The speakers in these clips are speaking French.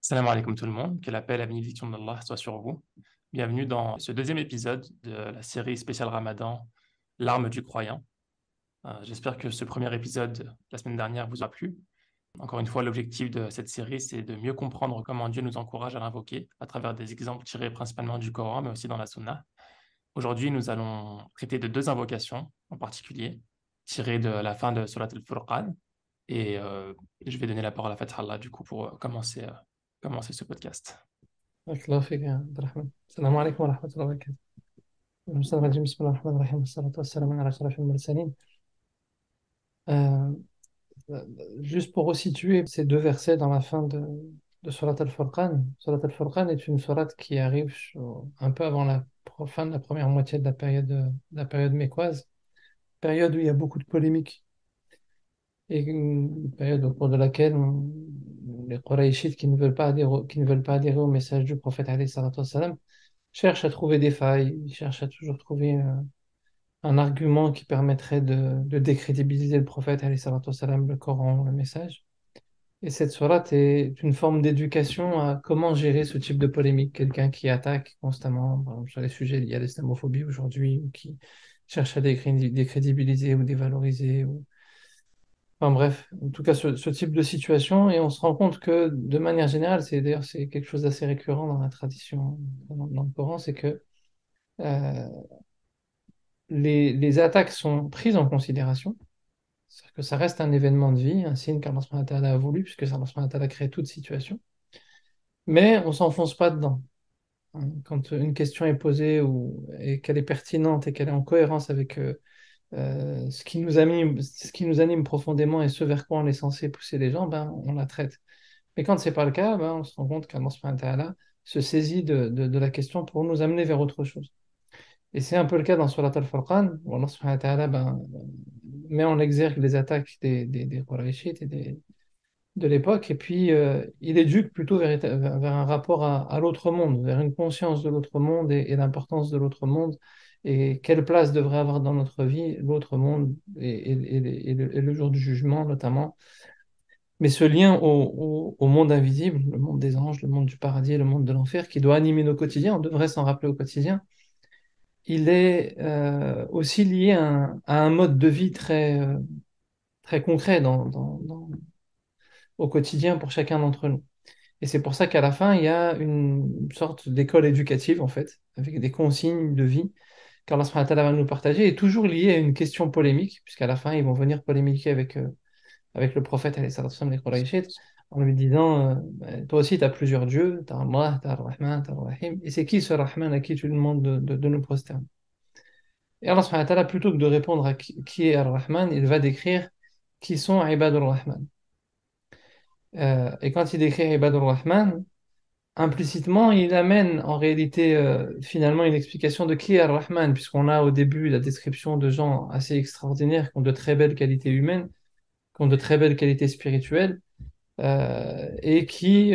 Salam alaikum tout le monde, que la paix et la bénédiction d'Allah soient sur vous. Bienvenue dans ce deuxième épisode de la série spéciale Ramadan, L'arme du croyant. J'espère que ce premier épisode, la semaine dernière, vous a plu. Encore une fois, l'objectif de cette série, c'est de mieux comprendre comment Dieu nous encourage à l'invoquer à travers des exemples tirés principalement du Coran, mais aussi dans la Sunna. Aujourd'hui, nous allons traiter de deux invocations en particulier, tirées de la fin de Surat al-Furqan. Et je vais donner la parole à Fatih Allah, du coup, pour commencer ce podcast. بارك الله فيك يا عبد الرحمن. السلام عليكم ورحمة الله وبركاته. بسم الله الرحمن الرحيم والصلاة والسلام على أشرف المرسلين. Euh, Juste pour resituer ces deux versets dans la fin de Surat al-Furqan. Surat al-Furqan est une sourate qui arrive un peu avant la fin de la première moitié de la période mécoise, période où il y a beaucoup de polémiques et une période au cours de laquelle les Qurayshites qui ne veulent pas adhérer au message du prophète alayhi salatu wassalam cherchent à trouver des failles, ils cherchent à toujours trouver un argument qui permettrait de décrédibiliser le prophète, alayhi salatu wassalam, le Coran, le message. Et cette sourate est une forme d'éducation à comment gérer ce type de polémique. Quelqu'un qui attaque constamment, par exemple, sur les sujets liés à l'islamophobie aujourd'hui, ou qui cherche à décrédibiliser ou dévaloriser. Enfin bref, en tout cas, ce type de situation. Et on se rend compte que, de manière générale, c'est quelque chose d'assez récurrent dans la tradition, dans le Coran, c'est que euh, les attaques sont prises en considération. C'est-à-dire que ça reste un événement de vie, un signe qu'Allah subhanahu wa ta'ala a voulu, puisque Allah subhanahu wa ta'ala crée toute situation. Mais on s'enfonce pas dedans. Quand une question est posée et qu'elle est pertinente et qu'elle est en cohérence avec ce qui nous anime profondément et ce vers quoi on est censé pousser les gens, ben, on la traite. Mais quand c'est pas le cas, ben, on se rend compte qu'Allah subhanahu wa ta'ala se saisit de la question pour nous amener vers autre chose. Et c'est un peu le cas dans Surat al-Furqan, où Allah subhanahu wa ta'ala met en exergue les attaques des Qurayshites de l'époque, et puis il éduque plutôt vers un rapport à l'autre monde, vers une conscience de l'autre monde et l'importance de l'autre monde, et quelle place devrait avoir dans notre vie l'autre monde et le jour du jugement notamment. Mais ce lien au monde invisible, le monde des anges, le monde du paradis et le monde de l'enfer, qui doit animer nos quotidiens, on devrait s'en rappeler au quotidien, il est aussi lié à un mode de vie très concret au quotidien pour chacun d'entre nous. Et c'est pour ça qu'à la fin, il y a une sorte d'école éducative, en fait, avec des consignes de vie qu'Allah subhanahu wa ta'ala va nous partager, et toujours lié à une question polémique, puisqu'à la fin, ils vont venir polémiquer avec le prophète, alayhi salatu wassalam, les Qurayshites, en lui disant bah, toi aussi, tu as plusieurs dieux, tu as Allah, tu as Ar-Rahman, tu as Ar-Rahim, et c'est qui ce Rahman à qui tu demandes de nous prosterner? Et Allah subhanahu wa ta'ala, plutôt que de répondre à qui est Ar-Rahman, il va décrire qui sont Ibadur Rahman. Et quand il décrit Ibadur Rahman, implicitement, il amène en réalité finalement une explication de qui est Ar-Rahman, puisqu'on a au début la description de gens assez extraordinaires qui ont de très belles qualités humaines, qui ont de très belles qualités spirituelles, et qui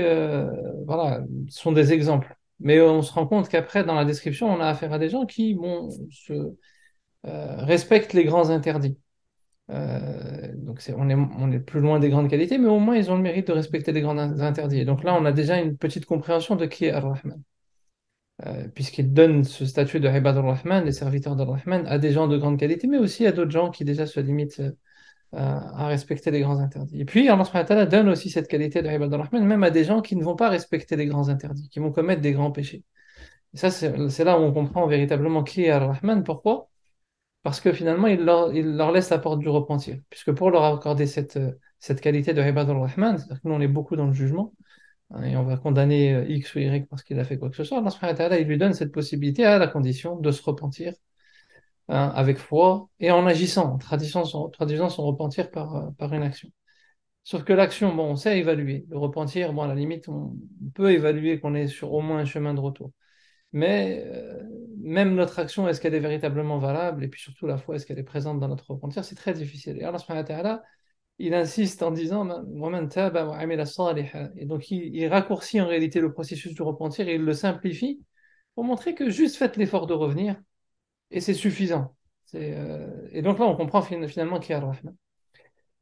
voilà, sont des exemples. Mais on se rend compte qu'après, dans la description, on a affaire à des gens qui bon, respectent les grands interdits. Donc on est plus loin des grandes qualités, mais au moins ils ont le mérite de respecter les grands interdits. Et donc là, on a déjà une petite compréhension de qui est Ar-Rahman, puisqu'il donne ce statut de Ibad ar-Rahman, les serviteurs d'Ar-Rahman, à des gens de grande qualité, mais aussi à d'autres gens qui déjà se limitent à respecter les grands interdits. Et puis Allah subhanahu wa ta'ala donne aussi cette qualité de Ibad ar-Rahman même à des gens qui ne vont pas respecter les grands interdits, qui vont commettre des grands péchés. Et ça, c'est là où on comprend véritablement qui est Ar-Rahman. Pourquoi? Parce que finalement, il leur laisse la porte du repentir. Puisque pour leur accorder cette qualité de Ibad ar-Rahman, c'est-à-dire que nous, on est beaucoup dans le jugement, hein, et on va condamner X ou Y parce qu'il a fait quoi que ce soit, Allah subhanahu wa ta'ala, il lui donne cette possibilité à la condition de se repentir, hein, avec foi et en agissant, en traduisant son repentir par une action. Sauf que l'action, bon, on sait évaluer. Le repentir, bon, à la limite, on peut évaluer qu'on est sur au moins un chemin de retour. Mais même notre action, est-ce qu'elle est véritablement valable? Et puis surtout, la foi, est-ce qu'elle est présente dans notre repentir? C'est très difficile. Et Allah subhanahu wa ta'ala, il insiste en disant وَمَنْ تَابَ وَعَمِلَ صَالِحًا. Et donc, il raccourcit en réalité le processus du repentir et il le simplifie pour montrer que juste faites l'effort de revenir et c'est suffisant. Et donc là, on comprend finalement qui est Ar-Rahman.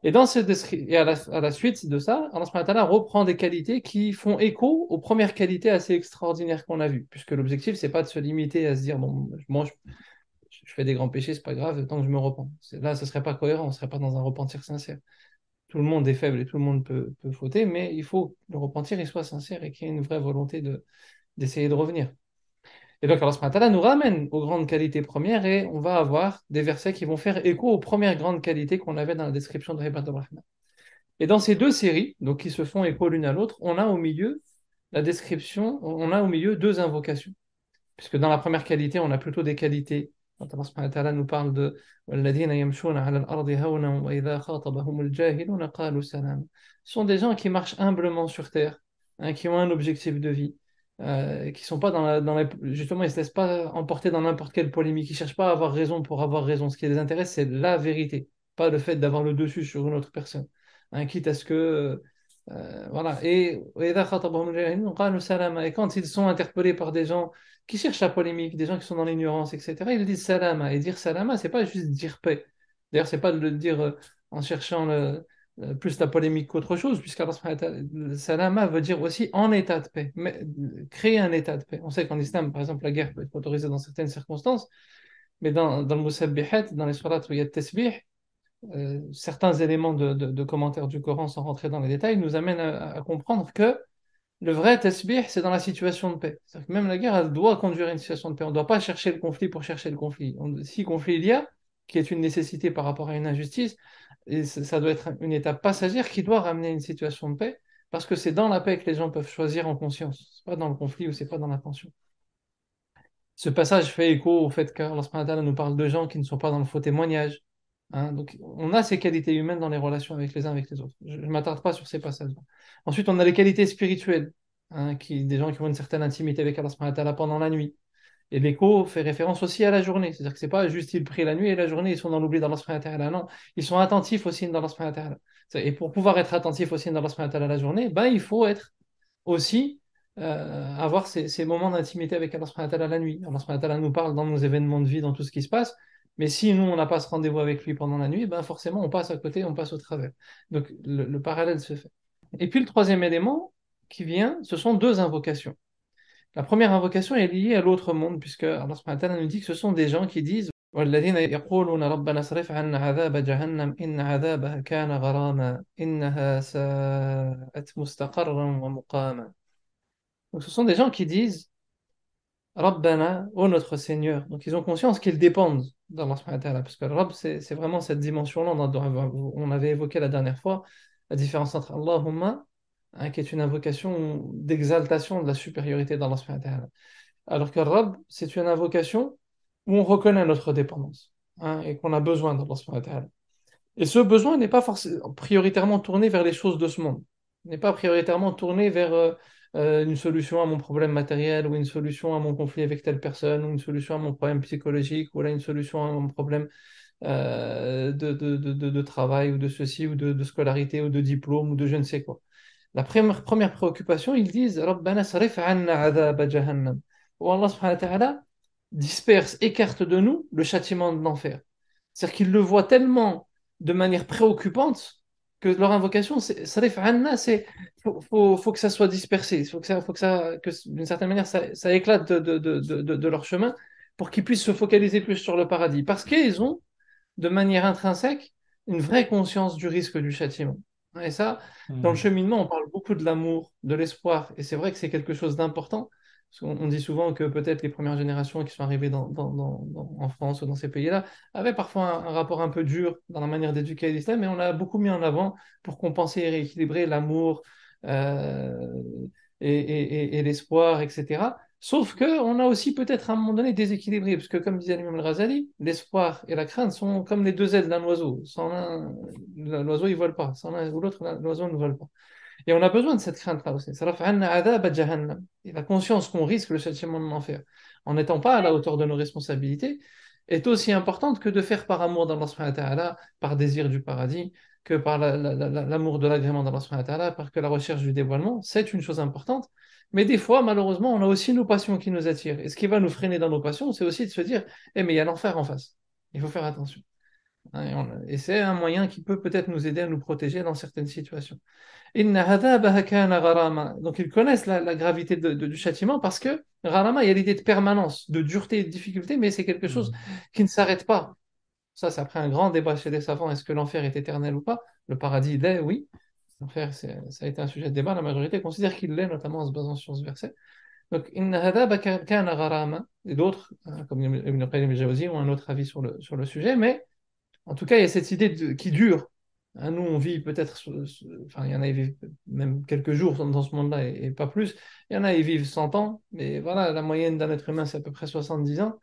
Et, et à la suite de ça, Allah subhanahu wa ta'ala reprend des qualités qui font écho aux premières qualités assez extraordinaires qu'on a vues. Puisque l'objectif, c'est pas de se limiter à se dire, bon, je fais des grands péchés, c'est pas grave, tant que je me repens. Là, ce serait pas cohérent, on serait pas dans un repentir sincère. Tout le monde est faible et tout le monde peut fauter, mais il faut que le repentir il soit sincère et qu'il y ait une vraie volonté d'essayer de revenir. Et donc, Allah subhanahu wa ta'ala nous ramène aux grandes qualités premières et on va avoir des versets qui vont faire écho aux premières grandes qualités qu'on avait dans la description de Ibad al-Rahman. Et dans ces deux séries, donc qui se font écho l'une à l'autre, on a au milieu la description, on a au milieu deux invocations. Puisque dans la première qualité, on a plutôt des qualités. Quand Allah subhanahu wa ta'ala nous parle de وَالَّذِينَ يَمْشُونَ عَلَى الْأَرْضِ هَوْنًا وَإِذَا خَاطَبَهُمُ الْجَاهِلُونَ قَالُوا سَلَامًا. Ce sont des gens qui marchent humblement sur terre, hein, qui ont un objectif de vie, qui sont pas justement, ils se laissent pas emporter dans n'importe quelle polémique, ils cherchent pas à avoir raison pour avoir raison. Ce qui les intéresse, c'est la vérité, pas le fait d'avoir le dessus sur une autre personne. Hein, quitte à ce que voilà. Et quand ils sont interpellés par des gens qui cherchent la polémique, des gens qui sont dans l'ignorance, etc., ils disent salama. Et dire salama, c'est pas juste dire paix. D'ailleurs, c'est pas de le dire en cherchant plus la polémique qu'autre chose, puisque salama veut dire aussi en état de paix, créer un état de paix. On sait qu'en islam, par exemple, la guerre peut être autorisée dans certaines circonstances, mais dans le musabbihat, dans les surats où il y a le tasbih, certains éléments de commentaires du Coran sans rentrer dans les détails nous amènent à comprendre que le vrai tasbih, c'est dans la situation de paix. C'est-à-dire que même la guerre, elle doit conduire à une situation de paix. On ne doit pas chercher le conflit pour chercher le conflit. Si conflit il y a, qui est une nécessité par rapport à une injustice, et ça doit être une étape passagère qui doit ramener une situation de paix, parce que c'est dans la paix que les gens peuvent choisir en conscience. C'est pas dans le conflit ou c'est pas dans la tension. Ce passage fait écho au fait qu'Allah subhanahu wa ta'ala nous parle de gens qui ne sont pas dans le faux témoignage. Hein, donc, on a ces qualités humaines dans les relations avec les uns avec les autres. Je ne m'attarde pas sur ces passages. Ensuite, on a les qualités spirituelles, hein, des gens qui ont une certaine intimité avec Allah subhanahu wa ta'ala pendant la nuit. Et l'écho fait référence aussi à la journée. C'est-à-dire que c'est pas juste ils prient la nuit et la journée, ils sont dans l'oubli d'Allah subhanahu wa ta'ala. Non, ils sont attentifs aussi dans d'Allah subhanahu wa ta'ala. Et pour pouvoir être attentif aussi dans d'Allah subhanahu wa ta'ala la journée, ben, il faut être aussi avoir ces moments d'intimité avec Allah subhanahu wa ta'ala la nuit. Allah subhanahu wa ta'ala nous parle dans nos événements de vie, dans tout ce qui se passe, mais si nous, on n'a pas ce rendez-vous avec lui pendant la nuit, ben forcément, on passe à côté, on passe au travers. Donc, le parallèle se fait. Et puis, le troisième élément qui vient, ce sont deux invocations. La première invocation est liée à l'autre monde, puisque Allah subhanahu wa ta'ala nous dit que ce sont des gens qui disent والذين يقولون ربنا اصرف عنا عذاب جهنم إن عذابها كان غراما إنها ساءت مستقرا ومقاما. Donc ce sont des gens qui disent Rabbana, ô notre Seigneur. Donc ils ont conscience qu'ils dépendent d'Allah subhanahu wa ta'ala, parce que le Rabb, c'est vraiment cette dimension-là, on avait évoqué la dernière fois, la différence entre Allahumma, hein, qui est une invocation d'exaltation de la supériorité d'Allah subhanahu wa ta'ala. Alors que Rabb, c'est une invocation où on reconnaît notre dépendance, hein, et qu'on a besoin d'Allah subhanahu wa ta'ala. Et ce besoin n'est pas forcément prioritairement tourné vers les choses de ce monde. Il n'est pas prioritairement tourné vers une solution à mon problème matériel ou une solution à mon conflit avec telle personne ou une solution à mon problème psychologique ou là une solution à mon problème de travail ou de ceci ou de scolarité ou de diplôme ou de je ne sais quoi. La première préoccupation, ils disent Rabbana sarif anna adhaba jahannam. Où Allah subhanahu wa ta'ala disperse, écarte de nous le châtiment de l'enfer. C'est-à-dire qu'ils le voient tellement de manière préoccupante que leur invocation, c'est Sarif Anna, c'est faut que ça soit dispersé, que d'une certaine manière, ça éclate de leur chemin pour qu'ils puissent se focaliser plus sur le paradis. Parce qu'ils ont, de manière intrinsèque, une vraie conscience du risque du châtiment. Et ça, dans le Hmm. cheminement, on parle beaucoup de l'amour, de l'espoir, et c'est vrai que c'est quelque chose d'important. Parce qu'on dit souvent que peut-être les premières générations qui sont arrivées en France ou dans ces pays-là avaient parfois un rapport un peu dur dans la manière d'éduquer l'islam, mais on l'a beaucoup mis en avant pour compenser et rééquilibrer l'amour euh, et l'espoir, etc. Sauf qu'on a aussi peut-être à un moment donné déséquilibré, parce que comme disait l'imam al-Ghazali, l'espoir et la crainte sont comme les deux ailes d'un oiseau. Sans l'un, l'oiseau il vole pas. Sans l'un ou l'autre, l'oiseau ne vole pas. Et on a besoin de cette crainte-là aussi. Ça rafa'anna adhab jahannam. Et la conscience qu'on risque le châtiment de l'enfer, en n'étant pas à la hauteur de nos responsabilités, est aussi importante que de faire par amour d'Allah subhanahu wa ta'ala, par désir du paradis, que par l'amour de l'agrément d'Allah subhanahu wa ta'ala, par que la recherche du dévoilement, c'est une chose importante. Mais des fois, malheureusement, on a aussi nos passions qui nous attirent. Et ce qui va nous freiner dans nos passions, c'est aussi de se dire, eh mais il y a l'enfer en face. Il faut faire attention. Hein, et c'est un moyen qui peut peut-être nous aider à nous protéger dans certaines situations. Inna adhabaha kana gharama. Donc ils connaissent la gravité du châtiment parce que gharama, il y a l'idée de permanence, de dureté et de difficulté, mais c'est quelque chose Mhm. qui ne s'arrête pas. Ça après un grand débat chez les savants, est-ce que l'enfer est éternel ou pas? Le paradis l'est, oui. L'enfer, ça a été un sujet de débat. La majorité considère qu'il l'est, notamment en se basant sur ce verset. Donc, Inna hadaba kana gharama. Et d'autres, comme Ibn Qayyim al-Jawzi, ont un autre avis sur le sujet, mais en tout cas, il y a cette idée qui dure. Hein, nous, on vit peut-être, enfin, il y en a qui vivent même quelques jours dans ce monde-là et pas plus. Il y en a qui vivent 100 ans, mais voilà, la moyenne d'un être humain, c'est à peu près 70 ans.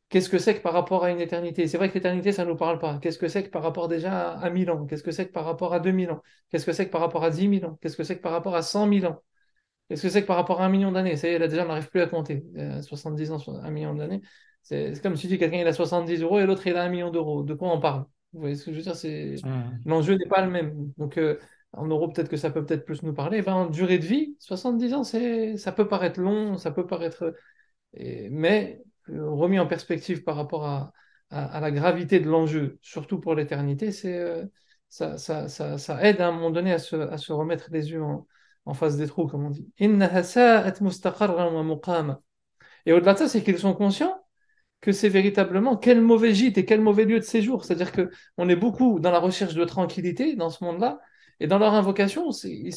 Qu'est-ce que c'est que par rapport à une éternité? C'est vrai que l'éternité, ça ne nous parle pas. Qu'est-ce que c'est que par rapport déjà à 1000 ans? Qu'est-ce que c'est que par rapport à 2000 ans? Qu'est-ce que c'est que par rapport à 10 000 ans? Qu'est-ce que c'est que par rapport à 100 000 ans? Qu'est-ce que c'est que par rapport à 1 million d'années? Ça y est, là déjà, on n'arrive plus à compter. 10 ans, 1 million d'années. C'est comme si tu dis quelqu'un il a 70 € et l'autre il a 1 million d'euros. De quoi on parle? Vous voyez ce que je veux dire? Mhm. L'enjeu n'est pas le même. Donc, en euros, peut-être que ça peut peut-être plus nous parler. Ben, en durée de vie, 70 ans, ça peut paraître long, ça peut paraître mais remis en perspective par rapport à la gravité de l'enjeu, surtout pour l'éternité, ça aide à un moment donné à se remettre les yeux en face des trous, comme on dit. إنها ساءت مستقرا ومقاما. Et au-delà de ça, c'est qu'ils sont conscients que c'est véritablement quel mauvais gîte et quel mauvais lieu de séjour. C'est-à-dire que on est beaucoup dans la recherche de tranquillité dans ce monde-là, et dans leur invocation, c'est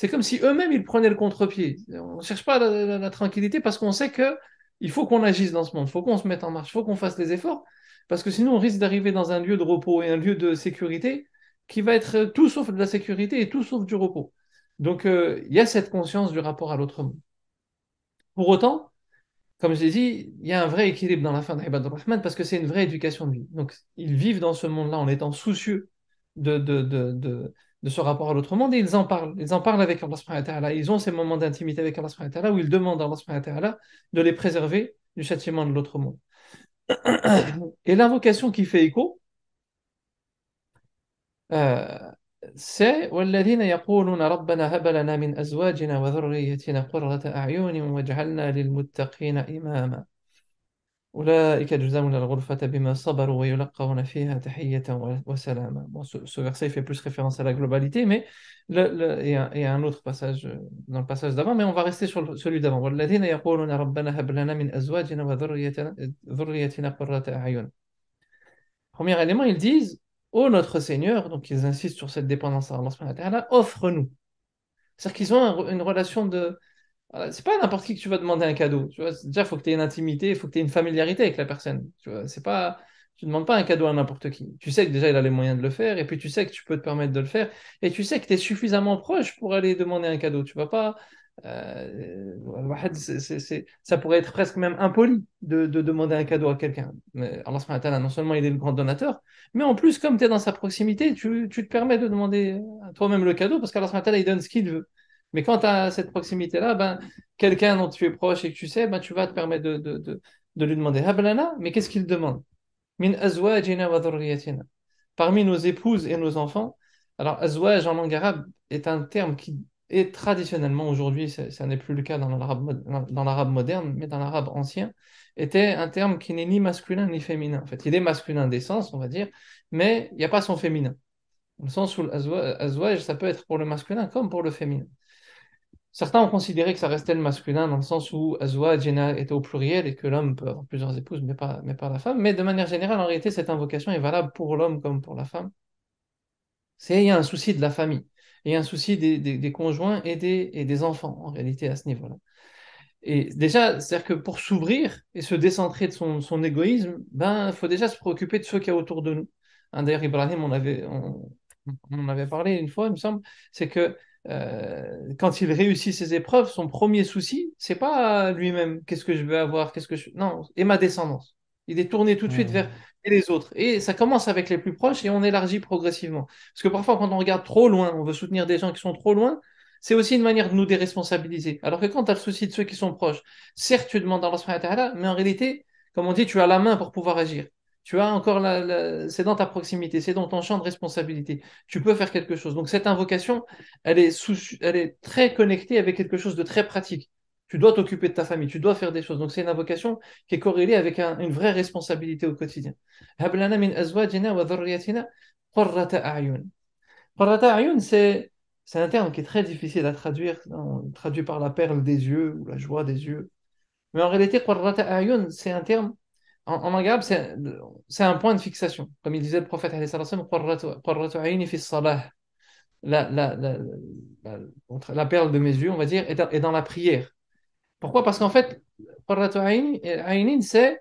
comme si eux-mêmes ils prenaient le contre-pied. On ne cherche pas la tranquillité parce qu'on sait que il faut qu'on agisse dans ce monde, il faut qu'on se mette en marche, il faut qu'on fasse les efforts, parce que sinon on risque d'arriver dans un lieu de repos et un lieu de sécurité qui va être tout sauf de la sécurité et tout sauf du repos. Donc il y a cette conscience du rapport à l'autre monde. Pour autant, comme je l'ai dit, il y a un vrai équilibre dans la fin d'Ibad al-Rahman parce que c'est une vraie éducation de vie. Donc, ils vivent dans ce monde-là en étant soucieux de ce rapport à l'autre monde et ils en parlent. Ils en parlent avec Allah subhanahu wa ta'ala. Ils ont ces moments d'intimité avec Allah subhanahu wa ta'ala où ils demandent à Allah subhanahu wa ta'ala de les préserver du châtiment de l'autre monde. Et l'invocation qui fait écho, euh, c'est والذين يقولون ربنا هب لنا من أزواجنا وذريتنا قرة أعين واجعلنا للمتقين إماما أولئك يجزون الغرفة بما صبروا ويلقون فيها تحية وسلاما. Bon, ce verset fait plus référence à la globalité, mais il y a un autre passage dans le passage d'avant, mais on va rester sur celui d'avant. والذين يقولون ربنا هب لنا من أزواجنا وذريتنا قرة أعين. Premier élément, ils disent, ô notre Seigneur, donc ils insistent sur cette dépendance à Allah subhanahu wa ta'ala, offre-nous. C'est-à-dire qu'ils ont une relation de, c'est pas n'importe qui que tu vas demander un cadeau. Tu vois, déjà, il faut que tu aies une intimité, il faut que tu aies une familiarité avec la personne. Tu vois, c'est pas, tu ne demandes pas un cadeau à n'importe qui. Tu sais que déjà, il a les moyens de le faire, et puis tu sais que tu peux te permettre de le faire, et tu sais que tu es suffisamment proche pour aller demander un cadeau. Tu vas pas. Ça pourrait être presque même impoli de demander un cadeau à quelqu'un. Mais Allah subhanahu wa ta'ala, non seulement il est le grand donateur, mais en plus, comme tu es dans sa proximité, tu te permets de demander à toi-même le cadeau parce qu'Allah subhanahu wa ta'ala, il donne ce qu'il veut. Mais quand tu as cette proximité-là, ben, quelqu'un dont tu es proche et que tu sais, ben, tu vas te permettre de lui demander Hablana, mais qu'est-ce qu'il demande? Min azwajina wa dhurriyyatina. Parmi nos épouses et nos enfants. Alors, azwaj en langue arabe est un terme qui est traditionnellement, aujourd'hui, ça n'est plus le cas dans l'arabe moderne, mais dans l'arabe ancien, était un terme qui n'est ni masculin ni féminin. En fait, il est masculin d'essence, on va dire, mais il n'y a pas son féminin. Dans le sens où azwaj, ça peut être pour le masculin comme pour le féminin. Certains ont considéré que ça restait le masculin dans le sens où Azwajina était au pluriel et que l'homme peut avoir plusieurs épouses, mais pas la femme. Mais de manière générale, en réalité, cette invocation est valable pour l'homme comme pour la femme. Il y a un souci de la famille. Il y a un souci des conjoints et des enfants, en réalité, à ce niveau-là. Et déjà, c'est-à-dire que pour s'ouvrir et se décentrer de son égoïsme, ben, il faut déjà se préoccuper de ceux qu'il y a autour de nous. Hein, d'ailleurs, Ibrahim, on en avait parlé une fois, il me semble, c'est que quand il réussit ses épreuves, son premier souci, c'est pas lui-même, qu'est-ce que je vais avoir, qu'est-ce que je... Non, et ma descendance. Il est tourné tout de suite vers Mhm. et les autres. Et ça commence avec les plus proches et on élargit progressivement. Parce que parfois, quand on regarde trop loin, on veut soutenir des gens qui sont trop loin, c'est aussi une manière de nous déresponsabiliser. Alors que quand tu as le souci de ceux qui sont proches, certes, tu demandes à Allah subhanahu wa ta'ala, mais en réalité, comme on dit, tu as la main pour pouvoir agir. Tu as encore c'est dans ta proximité, c'est dans ton champ de responsabilité. Tu peux faire quelque chose. Donc cette invocation, elle est très connectée avec quelque chose de très pratique. Tu dois t'occuper de ta famille, tu dois faire des choses. Donc c'est une invocation qui est corrélée avec une vraie responsabilité au quotidien. هب لنا من أزواجنا وذريتنا قرة أعين. قرة أعين, c'est un terme qui est très difficile à traduire. On traduit par la perle des yeux ou la joie des yeux. Mais en réalité, قرة أعين, c'est un terme, en arabe, c'est un point de fixation. Comme il disait le prophète, alayhi salatu wa sallam, قرة عيني في الصلاة. La perle de mes yeux, on va dire, est dans la prière. Pourquoi? Parce qu'en fait, قرة عين, c'est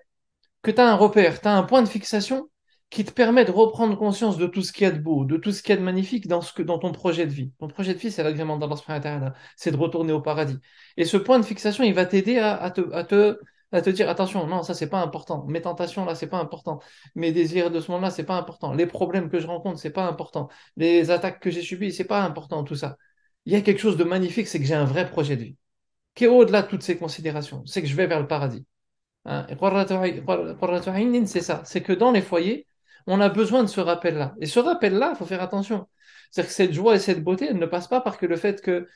que tu as un repère, tu as un point de fixation qui te permet de reprendre conscience de tout ce qu'il y a de beau, de tout ce qu'il y a de magnifique dans ton projet de vie. Ton projet de vie, c'est l'agrément d'Allah subhanahu wa ta'ala, c'est de retourner au paradis. Et ce point de fixation, il va t'aider à te dire, attention, non, ça, c'est pas important. Mes tentations, là, c'est pas important. Mes désirs de ce monde-là, c'est pas important. Les problèmes que je rencontre, c'est pas important. Les attaques que j'ai subies, c'est pas important, tout ça. Il y a quelque chose de magnifique, c'est que j'ai un vrai projet de vie, qui est au-delà de toutes ces considérations. C'est que je vais vers le paradis. Hein, et Qurratu Aynin, c'est ça. C'est que dans les foyers, on a besoin de ce rappel-là. Et ce rappel-là, il faut faire attention. C'est-à-dire que cette joie et cette beauté, elle ne passe pas par que le fait que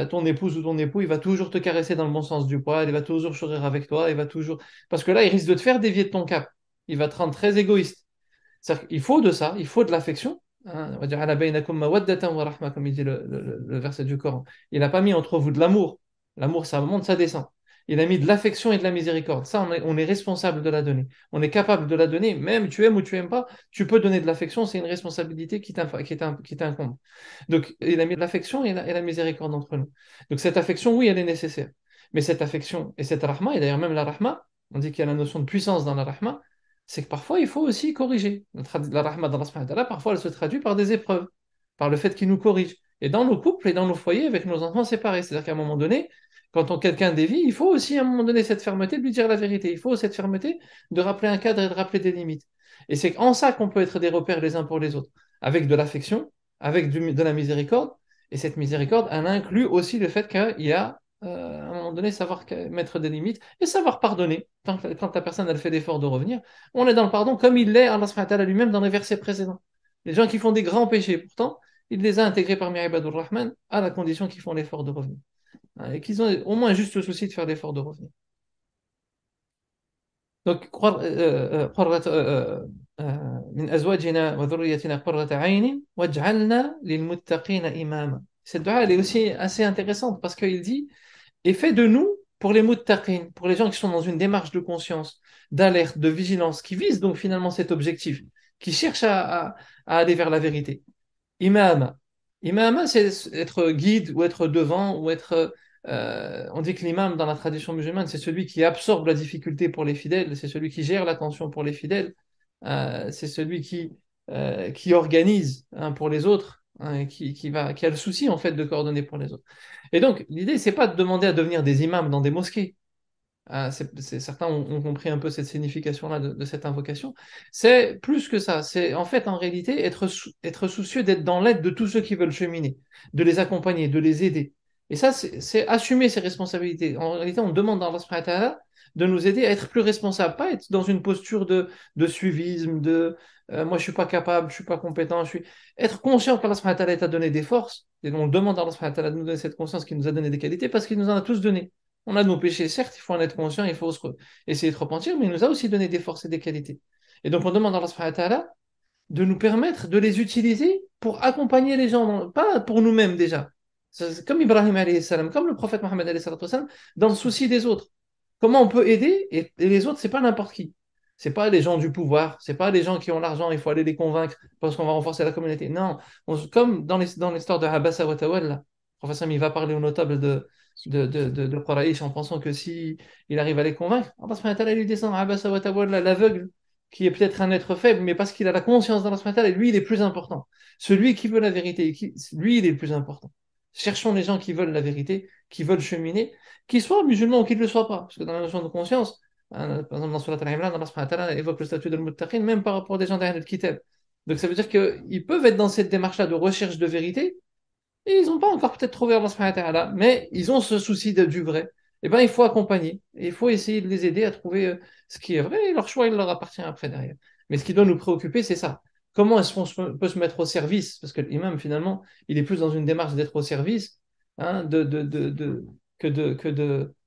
ton épouse ou ton époux, il va toujours te caresser dans le bon sens du poil, il va toujours sourire avec toi, il va toujours... Parce que là, il risque de te faire dévier de ton cap. Il va te rendre très égoïste. C'est-à-dire qu'il faut de ça, il faut de l'affection. Hein, on va dire, ala bainakum mawaddatan wa rahma, comme il dit le verset du Coran. Il n'a pas mis entre vous de l'amour. L'amour, ça monte, ça descend. Il a mis de l'affection et de la miséricorde. Ça, on est responsable de la donner. On est capable de la donner, même tu aimes ou tu aimes pas, tu peux donner de l'affection, c'est une responsabilité qui t'incombe. Donc, il a mis de l'affection et la miséricorde entre nous. Donc, cette affection, oui, elle est nécessaire. Mais cette affection et cette rahma, et d'ailleurs même la rahma, on dit qu'il y a la notion de puissance dans la rahma, c'est que parfois il faut aussi corriger. La rahma d'Allah subhanahu wa ta'ala, parfois elle se traduit par des épreuves, par le fait qu'il nous corrige. Et dans nos couples et dans nos foyers, avec nos enfants, c'est pareil. C'est-à-dire qu'à un moment donné, quand quelqu'un dévie, il faut aussi à un moment donné cette fermeté de lui dire la vérité. Il faut cette fermeté de rappeler un cadre et de rappeler des limites. Et c'est en ça qu'on peut être des repères les uns pour les autres, avec de l'affection, avec de la miséricorde. Et cette miséricorde, elle inclut aussi le fait qu'il y a, à un moment donné, savoir mettre des limites et savoir pardonner. Quand la personne elle fait l'effort de revenir, on est dans le pardon comme il l'est Allah subhanahu wa ta'ala lui-même dans les versets précédents. Les gens qui font des grands péchés, pourtant, il les a intégrés parmi Ibadur Rahman à la condition qu'ils font l'effort de revenir. Hein, et qu'ils ont au moins juste le souci de faire l'effort de revenir. Donc, من أزواجنا وذريتنا قرة عين واجعلنا للمتقين إماما. Cette dua, elle est aussi assez intéressante parce qu'il dit et fais de nous, pour les muttaqin, pour les gens qui sont dans une démarche de conscience, d'alerte, de vigilance, qui visent donc finalement cet objectif, qui cherchent à aller vers la vérité. Imam. Imam, c'est être guide ou être devant ou être. On dit que l'imam dans la tradition musulmane, c'est celui qui absorbe la difficulté pour les fidèles, c'est celui qui gère l'attention pour les fidèles, c'est celui qui organise hein, pour les autres, hein, qui a le souci en fait de coordonner pour les autres. Et donc, l'idée, c'est pas de demander à devenir des imams dans des mosquées. Certains ont compris un peu cette signification-là de cette invocation. C'est plus que ça. C'est en fait, en réalité, être soucieux d'être dans l'aide de tous ceux qui veulent cheminer, de les accompagner, de les aider. Et ça, c'est assumer ses responsabilités. En réalité, on demande à Allah subhanahu wa ta'ala de nous aider à être plus responsables, pas être dans une posture de suivisme, moi je suis pas capable, je suis pas compétent, être conscient qu'Allah subhanahu wa ta'ala t'a donné des forces, et on demande à Allah subhanahu wa ta'ala de nous donner cette conscience qu'il nous a donné des qualités parce qu'il nous en a tous donné. On a nos péchés, certes, il faut en être conscient, il faut essayer de se repentir, mais il nous a aussi donné des forces et des qualités. Et donc on demande à Allah subhanahu wa ta'ala de nous permettre de les utiliser pour accompagner les gens, pas pour nous-mêmes déjà. C'est comme Ibrahim alayhi salam, comme le prophète Mohammed alayhi salam, dans le souci des autres. Comment on peut aider et les autres, c'est pas n'importe qui. C'est pas les gens du pouvoir, c'est pas les gens qui ont l'argent, il faut aller les convaincre parce qu'on va renforcer la communauté. Non, comme dans l'histoire de Abasa wa Tawalla, le prophète il va parler aux notables de Quraysh en pensant que si il arrive à les convaincre, Allah subhanahu wa ta'ala lui descend Abasa wa Tawalla, l'aveugle, qui est peut-être un être faible, mais parce qu'il a la conscience d'Allah subhanahu wa ta'ala, lui il est plus important. Celui qui veut la vérité, lui il est le plus important. Cherchons les gens qui veulent la vérité, qui veulent cheminer, qu'ils soient musulmans ou qu'ils ne le soient pas. Parce que dans la notion de conscience, hein, par exemple dans Surat Al-Imran, Allah subhanahu wa ta'ala évoque le statut de muttaqin, même par rapport à des gens derrière le kitab. Donc ça veut dire qu'ils peuvent être dans cette démarche-là de recherche de vérité, et ils n'ont pas encore peut-être trouvé Allah subhanahu wa ta'ala, mais ils ont ce souci du vrai. Eh bien, il faut accompagner, et il faut essayer de les aider à trouver ce qui est vrai, et leur choix, il leur appartient après derrière. Mais ce qui doit nous préoccuper, c'est ça. Comment est-ce qu'on peut se mettre au service? Parce que l'imam, finalement, il est plus dans une démarche d'être au service hein,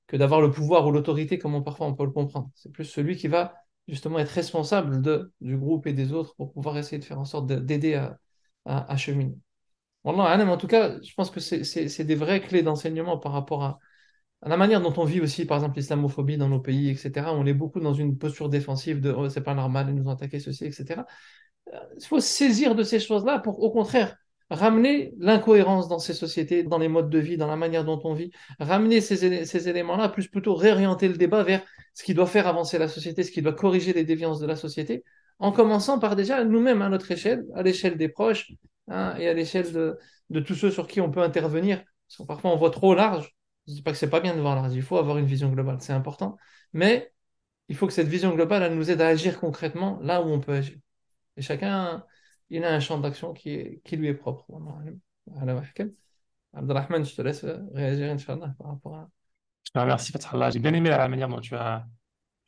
que d'avoir le pouvoir ou l'autorité, comme parfois on peut le comprendre. C'est plus celui qui va justement être responsable du groupe et des autres pour pouvoir essayer de faire en sorte d'aider à cheminer. Wallah alam, en tout cas, je pense que c'est des vraies clés d'enseignement par rapport à la manière dont on vit aussi, par exemple, l'islamophobie dans nos pays, etc. On est beaucoup dans une posture défensive de oh, c'est pas normal, ils nous ont attaqué, ceci, etc. Il faut se saisir de ces choses-là pour, au contraire, ramener l'incohérence dans ces sociétés, dans les modes de vie, dans la manière dont on vit, ramener ces éléments-là, plus plutôt réorienter le débat vers ce qui doit faire avancer la société, ce qui doit corriger les déviances de la société, en commençant par déjà nous-mêmes à notre échelle, à l'échelle des proches, hein, et à l'échelle de tous ceux sur qui on peut intervenir. Parce que parfois on voit trop large. Je ne dis pas que c'est pas bien de voir large, il faut avoir une vision globale, c'est important, mais il faut que cette vision globale, elle nous aide à agir concrètement là où on peut agir. Et chacun, il a un champ d'action qui lui est propre. Abdelrahman, je te laisse réagir, Inch'Allah, par rapport à... Je te remercie, Fathallah. J'ai bien aimé la manière dont tu as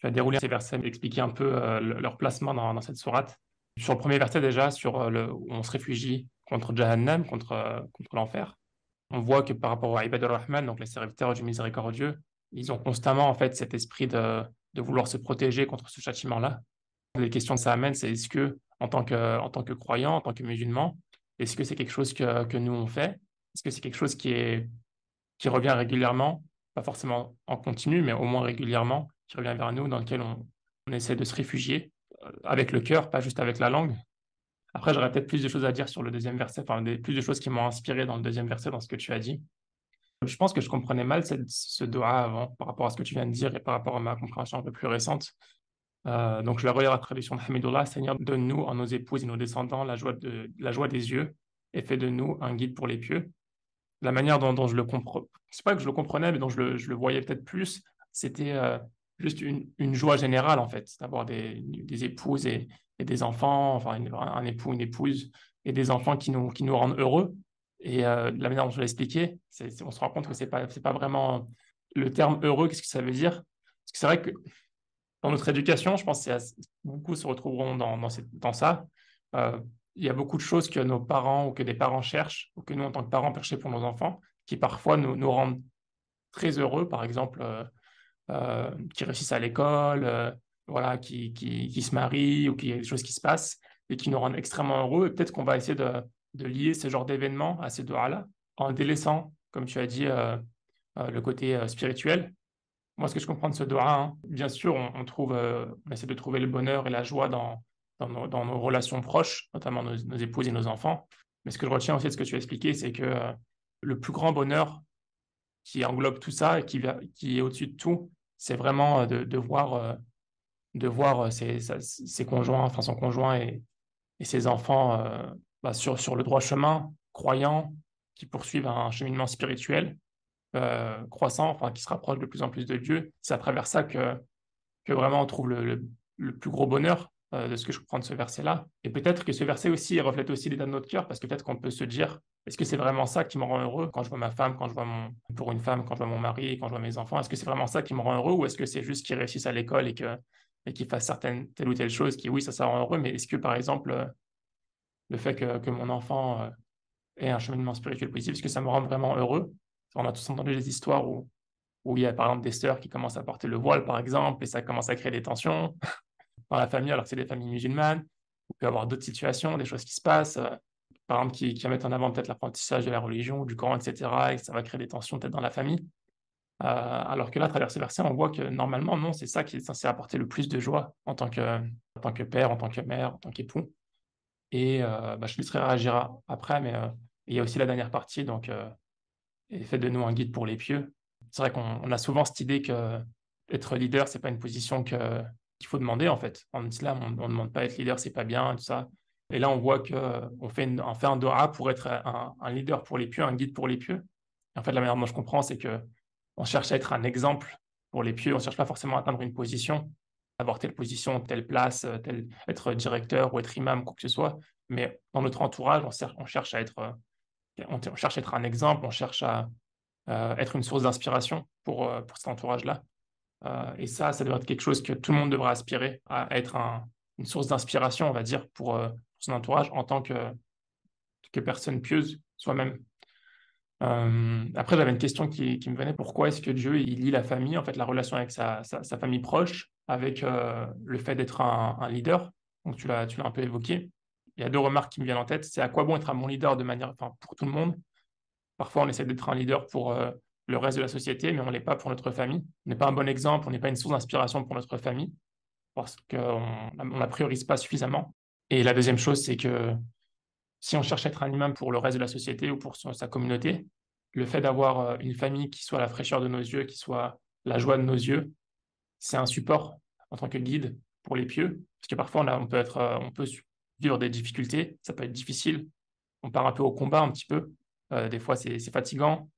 déroulé ces versets, expliquer un peu leur placement dans cette sourate. Sur le premier verset déjà, sur où on se réfugie contre Jahannam, contre l'enfer, on voit que par rapport à Ibad al-Rahman, donc les serviteurs du miséricordieux, ils ont constamment en fait cet esprit de vouloir se protéger contre ce châtiment-là. Les questions que ça amène, c'est est-ce que en tant que croyant, en tant que musulman, est-ce que c'est quelque chose que nous on fait? Est-ce que c'est quelque chose qui revient régulièrement, pas forcément en continu, mais au moins régulièrement, qui revient vers nous, dans lequel on essaie de se réfugier avec le cœur, pas juste avec la langue. Après, j'aurais peut-être plus de choses à dire sur le deuxième verset, enfin, plus de choses qui m'ont inspiré dans le deuxième verset, dans ce que tu as dit. Je pense que je comprenais mal ce doha avant, par rapport à ce que tu viens de dire et par rapport à ma compréhension un peu plus récente. Donc, je vais relire la traduction de Hamidullah: Seigneur, donne-nous en nos épouses et nos descendants la joie des yeux et fais de nous un guide pour les pieux. La manière dont je le comprends, c'est pas que je le comprenais, mais dont je le voyais peut-être plus, c'était juste une joie générale, en fait, d'avoir des épouses et des enfants, enfin un époux, une épouse, et des enfants qui nous rendent heureux. Et la manière dont je l'ai expliqué, on se rend compte que c'est pas vraiment le terme heureux, qu'est-ce que ça veut dire? Parce que c'est vrai que dans notre éducation, je pense que beaucoup se retrouveront dans ça. Euh, il y a beaucoup de choses que nos parents ou que des parents cherchent, ou que nous, en tant que parents, cherchons pour nos enfants, qui parfois nous rendent très heureux, par exemple, qui réussissent à l'école, voilà, qui se marient, ou qu'il y a des choses qui se passent, et qui nous rendent extrêmement heureux. Et peut-être qu'on va essayer de lier ce genre d'événements à ces doigts-là, en délaissant, comme tu as dit, le côté spirituel. Moi, ce que je comprends de ce doha, hein, bien sûr, on essaie de trouver le bonheur et la joie dans nos relations proches, notamment nos épouses et nos enfants. Mais ce que je retiens aussi de ce que tu as expliqué, c'est que le plus grand bonheur qui englobe tout ça et qui est au-dessus de tout, c'est vraiment de voir ses conjoints, enfin son conjoint et ses enfants bah, sur le droit chemin, croyants, qui poursuivent un cheminement spirituel croissant, enfin, qui se rapproche de plus en plus de Dieu. C'est à travers ça que vraiment on trouve le plus gros bonheur de ce que je comprends de ce verset-là. Et peut-être que ce verset aussi reflète aussi l'état de notre cœur, parce que peut-être qu'on peut se dire, est-ce que c'est vraiment ça qui me rend heureux quand je vois ma femme, quand je vois pour une femme, quand je vois mon mari, quand je vois mes enfants, est-ce que c'est vraiment ça qui me rend heureux, ou est-ce que c'est juste qu'ils réussissent à l'école et qu'ils fassent telle ou telle chose qui, oui, ça rend heureux, mais est-ce que, par exemple, le fait que mon enfant ait un cheminement spirituel positif, est-ce que ça me rend vraiment heureux? On a tous entendu des histoires où il y a par exemple des sœurs qui commencent à porter le voile, par exemple, et ça commence à créer des tensions dans la famille, alors que c'est des familles musulmanes. Il peut y avoir d'autres situations, des choses qui se passent, par exemple, qui mettent en avant peut-être l'apprentissage de la religion, du Coran, etc., et que ça va créer des tensions peut-être dans la famille. Alors que là, à travers ce verset, on voit que normalement, non, c'est ça qui est censé apporter le plus de joie en tant que père, en tant que mère, en tant qu'époux. Et bah, je laisserai réagir après, mais il y a aussi la dernière partie, donc et fait de nous un guide pour les pieux. C'est vrai qu'on a souvent cette idée que être leader, c'est pas une position qu'il faut demander en fait. En islam, on ne demande pas à être leader, c'est pas bien, tout ça. Et là, on voit que on fait un doha pour être un leader pour les pieux, un guide pour les pieux. Et en fait, la manière dont je comprends, c'est que on cherche à être un exemple pour les pieux. On cherche pas forcément à atteindre une position, avoir telle position, telle place, être directeur ou être imam, quoi que ce soit. Mais dans notre entourage, on cherche à être, on cherche à être un exemple, on cherche à être une source d'inspiration pour cet entourage-là. Et ça doit être quelque chose que tout le monde devrait aspirer à être une source d'inspiration, on va dire, pour son entourage en tant que personne pieuse soi-même. Après, j'avais une question qui me venait. Pourquoi est-ce que Dieu, il lie la famille, en fait, la relation avec sa famille proche, avec le fait d'être un leader? Donc, tu l'as un peu évoqué. Il y a deux remarques qui me viennent en tête. C'est à quoi bon être un bon leader de manière, enfin, pour tout le monde? Parfois, on essaie d'être un leader pour le reste de la société, mais on ne l'est pas pour notre famille. On n'est pas un bon exemple, on n'est pas une source d'inspiration pour notre famille, parce qu'on ne la priorise pas suffisamment. Et la deuxième chose, c'est que si on cherche à être un imam pour le reste de la société ou pour sa communauté, le fait d'avoir une famille qui soit la fraîcheur de nos yeux, qui soit la joie de nos yeux, c'est un support en tant que guide pour les pieux. Parce que parfois, on peut vivre des difficultés, ça peut être difficile. On part un peu au combat, un petit peu. Des fois, c'est fatigant.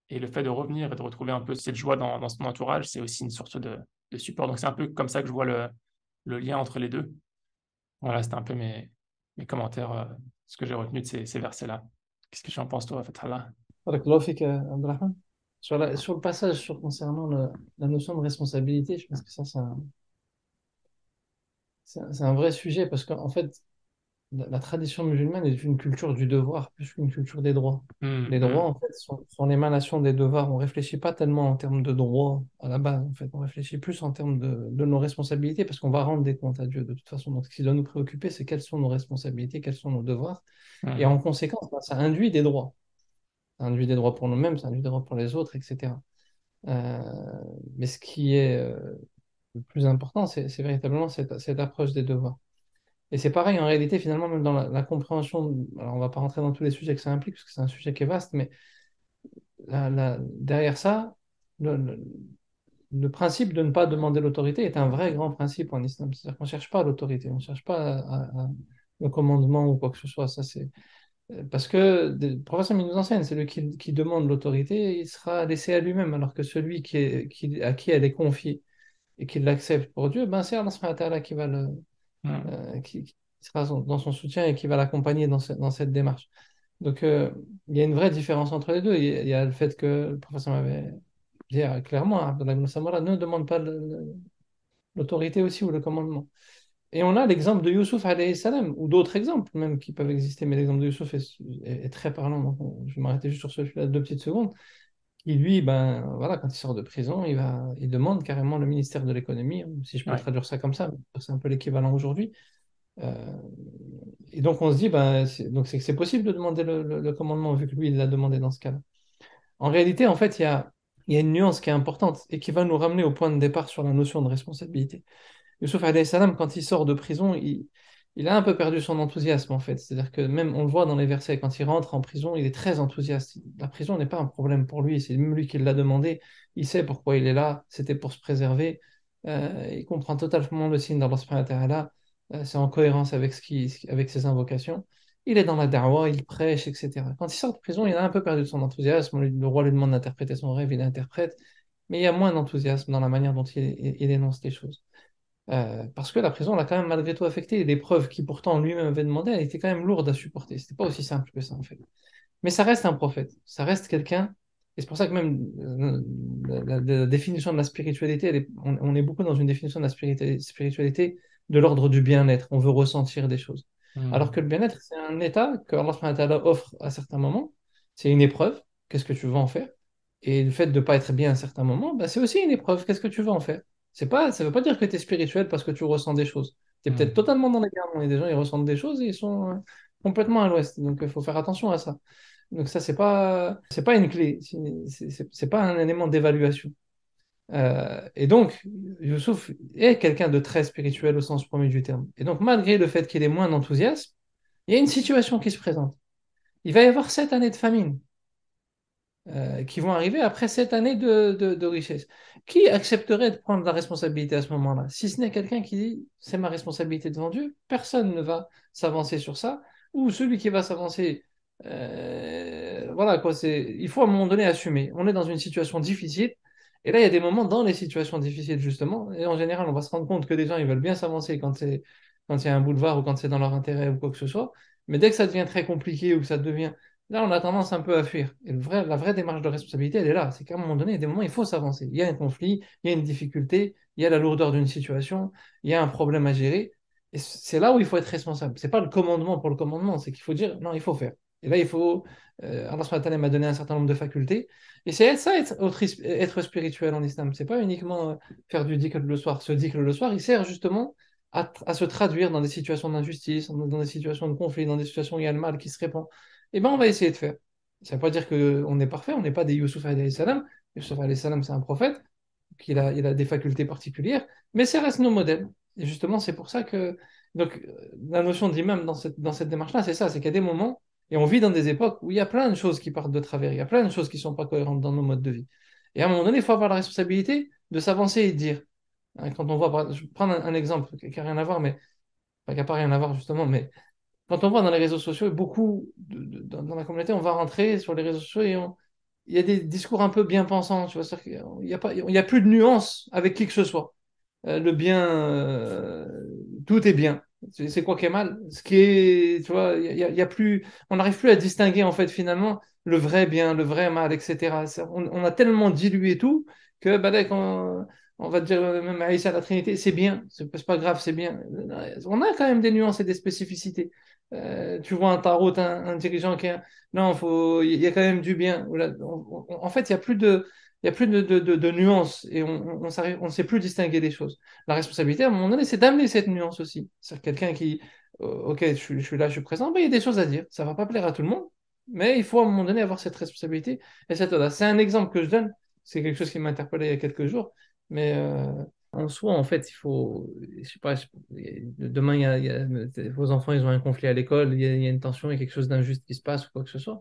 Et le fait de revenir et de retrouver un peu cette joie dans son entourage, c'est aussi une source de support. Donc, c'est un peu comme ça que je vois le lien entre les deux. Voilà, c'était un peu mes commentaires, ce que j'ai retenu de ces versets-là. Qu'est-ce que tu en penses, toi, Fathallah? Barakallahu fik, Abdurrahman. Sur le passage concernant la notion de responsabilité, je pense que ça, c'est un vrai sujet parce qu'en fait, la tradition musulmane est une culture du devoir plus qu'une culture des droits. Hum, Les droits, hum, en fait, sont l'émanation des devoirs. On ne réfléchit pas tellement en termes de droits à la base, en fait. On réfléchit plus en termes de nos responsabilités parce qu'on va rendre des comptes à Dieu de toute façon. Donc, ce qui doit nous préoccuper, c'est quelles sont nos responsabilités, quels sont nos devoirs. Et en hum, conséquence, bah, ça induit des droits. Ça induit des droits pour nous-mêmes, ça induit des droits pour les autres, etc. Euh, mais ce qui est le plus important, c'est véritablement cette approche des devoirs. Et c'est pareil en réalité, finalement, même dans la compréhension. Alors, on va pas rentrer dans tous les sujets que ça implique, parce que c'est un sujet qui est vaste, mais derrière ça, le, le- le principe de ne pas demander l'autorité est un vrai grand principe en islam. C'est-à-dire qu'on ne cherche pas l'autorité, on ne cherche pas le commandement ou quoi que ce soit. Ça, c'est parce que le professeur il nous enseigne, c'est lui qui demande l'autorité, il sera laissé à lui-même, alors que celui à qui elle est confiée et qui l'accepte pour Dieu, ben c'est Allah subhanahu wa ta'ala qui va hum, qui sera dans son soutien et qui va l'accompagner dans cette démarche. Donc, il y a une vraie différence entre les deux. Il y a le fait que le professeur m'avait dit clairement, Abdullah ibn Samara ne demande pas l'autorité aussi ou le commandement. Et on a l'exemple de Youssouf alayhi salam, ou d'autres exemples même qui peuvent exister, mais l'exemple de Youssouf est très parlant. Donc, je vais m'arrêter juste sur celui-là 2 petites secondes. Qui lui, ben voilà, quand il sort de prison, il demande carrément le ministère de l'économie, si je peux ouais, traduire ça comme ça, c'est un peu l'équivalent aujourd'hui. Euh, et donc on se dit, ben, donc c'est que c'est possible de demander le commandement vu que lui, il l'a demandé dans ce cas-là. En réalité, en fait, il y a une nuance qui est importante et qui va nous ramener au point de départ sur la notion de responsabilité. Youssouf alayhi salam, quand il sort de prison, il a un peu perdu son enthousiasme en fait. C'est-à-dire que même, on le voit dans les versets, quand il rentre en prison, il est très enthousiaste. La prison n'est pas un problème pour lui, c'est même lui qui l'a demandé. Il sait pourquoi il est là, c'était pour se préserver. Il comprend totalement le signe d'Allah subhanahu wa ta'ala. C'est en cohérence avec, avec ses invocations. Il est dans la da'wah, il prêche, etc. Quand il sort de prison, il a un peu perdu son enthousiasme. Le roi lui demande d'interpréter son rêve, il interprète. Mais il y a moins d'enthousiasme dans la manière dont il énonce les choses. Parce que la prison l'a quand même malgré tout affecté. Et l'épreuve qui pourtant lui-même avait demandé, elle était quand même lourde à supporter. C'était pas aussi simple que ça en fait. Mais ça reste un prophète, ça reste quelqu'un. Et c'est pour ça que même la définition de la spiritualité, on est beaucoup dans une définition de la spiritualité de l'ordre du bien-être. On veut ressentir des choses. Alors que hum, le bien-être, c'est un état que Allah subhanahu wa ta'ala offre à certains moments. C'est une épreuve. Qu'est-ce que tu veux en faire? Et le fait de ne pas être bien à certains moments, bah, c'est aussi une épreuve. Qu'est-ce que tu veux en faire? Ça ne veut pas dire que tu es spirituel parce que tu ressens des choses. Tu es peut-être hum, totalement dans les gardes. Et des gens, ils ressentent des choses et ils sont complètement à l'ouest. Donc, il faut faire attention à ça. Donc ça, c'est pas une clé, c'est pas un élément d'évaluation. Et donc, Youssouf est quelqu'un de très spirituel au sens premier du terme. Et donc, malgré le fait qu'il ait moins d'enthousiasme, il y a une situation qui se présente. Il va y avoir 7 années de famine qui vont arriver après 7 années de richesse. Qui accepterait de prendre la responsabilité à ce moment-là? Si ce n'est quelqu'un qui dit, c'est ma responsabilité devant Dieu, personne ne va s'avancer sur ça, ou celui qui va s'avancer, voilà quoi, il faut à un moment donné assumer. On est dans une situation difficile, et là il y a des moments dans les situations difficiles justement, et en général on va se rendre compte que les gens ils veulent bien s'avancer quand il y a un boulevard ou quand c'est dans leur intérêt ou quoi que ce soit, mais dès que ça devient très compliqué ou que ça devient là, on a tendance un peu à fuir. Et la vraie démarche de responsabilité, elle est là. C'est qu'à un moment donné, il y a des moments, il faut s'avancer. Il y a un conflit, il y a une difficulté, il y a la lourdeur d'une situation, il y a un problème à gérer. Et c'est là où il faut être responsable. C'est pas le commandement pour le commandement, c'est qu'il faut dire, non, il faut faire. Et là, il faut. Allah subhanahu wa ta'ala m'a donné un certain nombre de facultés. Et c'est ça, être spirituel en islam. C'est pas uniquement faire du dhikr le soir. Ce dhikr le soir, il sert justement à se traduire dans des situations d'injustice, dans des situations de conflit, dans des situations où il y a le mal qui se répand. Et ben, on va essayer de faire. Ça ne veut pas dire qu'on est parfait, on n'est pas des Youssouf alayhi salam. Youssouf alayhi salam, c'est un prophète, il a des facultés particulières, mais ça reste nos modèles. Et justement, c'est pour ça que donc, la notion d'imam dans cette démarche-là, c'est ça, c'est qu'il y a des moments, et on vit dans des époques où il y a plein de choses qui partent de travers, il y a plein de choses qui ne sont pas cohérentes dans nos modes de vie. Et à un moment donné, il faut avoir la responsabilité de s'avancer et de dire, hein, quand on voit, je vais prendre un exemple qui n'a rien à voir, mais, enfin, qui n'a pas rien à voir justement, mais quand on voit dans les réseaux sociaux, beaucoup dans la communauté, on va rentrer sur les réseaux sociaux et il y a des discours un peu bien pensants, tu vois, c'est-à-dire qu'il y a pas, il y a plus de nuances avec qui que ce soit. Le bien, tout est bien. C'est quoi qui est mal? Ce qui est, tu vois, il y a plus, on n'arrive plus à distinguer en fait finalement le vrai bien, le vrai mal, etc. On a tellement dilué tout que bah, dès on va te dire même Aïssa la Trinité, c'est bien, c'est pas grave, c'est bien. On a quand même des nuances et des spécificités. Tu vois un tarot, un dirigeant qui a... Non, il y a quand même du bien. En fait, il y a plus de nuances et on ne sait plus distinguer les choses. La responsabilité, à un moment donné, c'est d'amener cette nuance aussi. C'est quelqu'un qui, ok, je suis là, je suis présent, ben, il y a des choses à dire. Ça va pas plaire à tout le monde, mais il faut à un moment donné avoir cette responsabilité et cette audace. C'est un exemple que je donne. C'est quelque chose qui m'a interpellé il y a quelques jours, mais en soi, en fait, il faut, je sais pas, demain, vos enfants, ils ont un conflit à l'école, il y a une tension, il y a quelque chose d'injuste qui se passe ou quoi que ce soit.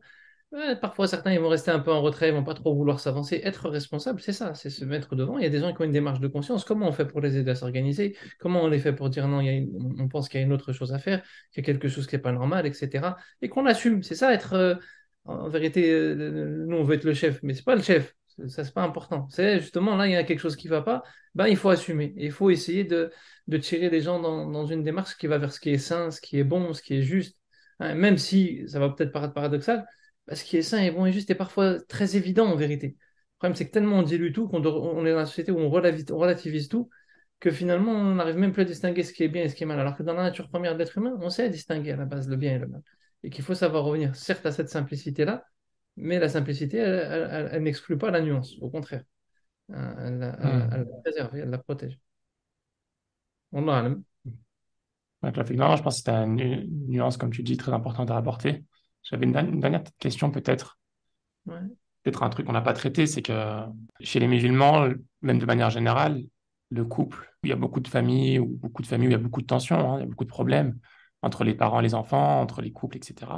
Ouais, parfois, certains, ils vont rester un peu en retrait, ils vont pas trop vouloir s'avancer. Être responsable, c'est ça, c'est se mettre devant. Il y a des gens qui ont une démarche de conscience. Comment on fait pour les aider à s'organiser? Comment on les fait pour dire non, on pense qu'il y a une autre chose à faire, qu'il y a quelque chose qui n'est pas normal, etc. Et qu'on assume. C'est ça, être. En vérité, nous, on veut être le chef, mais c'est pas le chef. Ça, c'est pas important. C'est justement là, il y a quelque chose qui va pas, ben, il faut assumer. Et il faut essayer de tirer les gens dans une démarche qui va vers ce qui est sain, ce qui est bon, ce qui est juste. Hein, même si ça va peut-être paraître paradoxal, ce qui est sain et bon et juste est parfois très évident en vérité. Le problème, c'est que tellement on dilue tout, on est dans une société où on relativise tout, que finalement, on n'arrive même plus à distinguer ce qui est bien et ce qui est mal. Alors que dans la nature première de l'être humain, on sait distinguer à la base le bien et le mal. Et qu'il faut savoir revenir, certes, à cette simplicité-là, mais la simplicité, elle n'exclut pas la nuance. Au contraire, elle la préserve, et elle la protège. Wallah alam. Ouais, Rafik, non, je pense que c'était une nuance, comme tu dis, très importante à apporter. J'avais une dernière petite question, peut-être. Ouais. Peut-être un truc qu'on n'a pas traité, c'est que chez les musulmans, même de manière générale, le couple, il y a beaucoup de familles, ou beaucoup de familles où il y a beaucoup de tensions, hein, il y a beaucoup de problèmes entre les parents et les enfants, entre les couples, etc.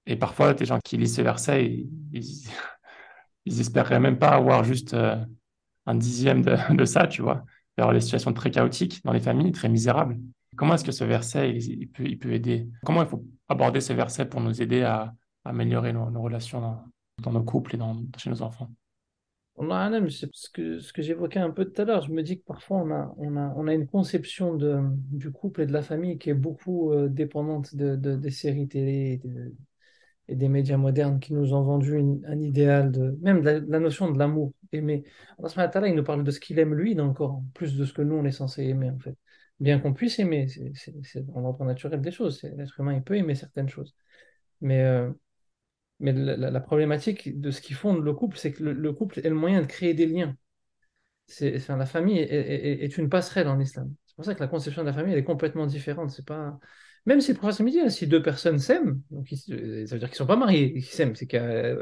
Et parfois, des gens qui lisent ce verset, ils espéreraient même pas avoir juste un dixième de ça, tu vois. Alors, les situations très chaotiques dans les familles, très misérables. Comment est-ce que ce verset, il peut aider? Comment il faut aborder ce verset pour nous aider à améliorer nos relations dans nos couples et chez nos enfants? Wallah alam, c'est ce que j'évoquais un peu tout à l'heure. Je me dis que parfois, on a une conception du couple et de la famille qui est beaucoup dépendante des séries télé et des médias modernes qui nous ont vendu un idéal même de la notion de l'amour, aimer. Allah subhanahu wa ta'ala, il nous parle de ce qu'il aime lui dans le Coran, plus de ce que nous, on est censé aimer en fait. Bien qu'on puisse aimer, c'est dans l'ordre naturel des choses. L'être humain, il peut aimer certaines choses. Mais, la problématique de ce qui fonde le couple, c'est que le couple est le moyen de créer des liens. Enfin, la famille est une passerelle en islam. C'est pour ça que la conception de la famille elle est complètement différente. C'est pas... Même si le prophète me dit, hein, si deux personnes s'aiment, donc ça veut dire qu'ils ne sont pas mariés, ils s'aiment, c'est qu'il y a,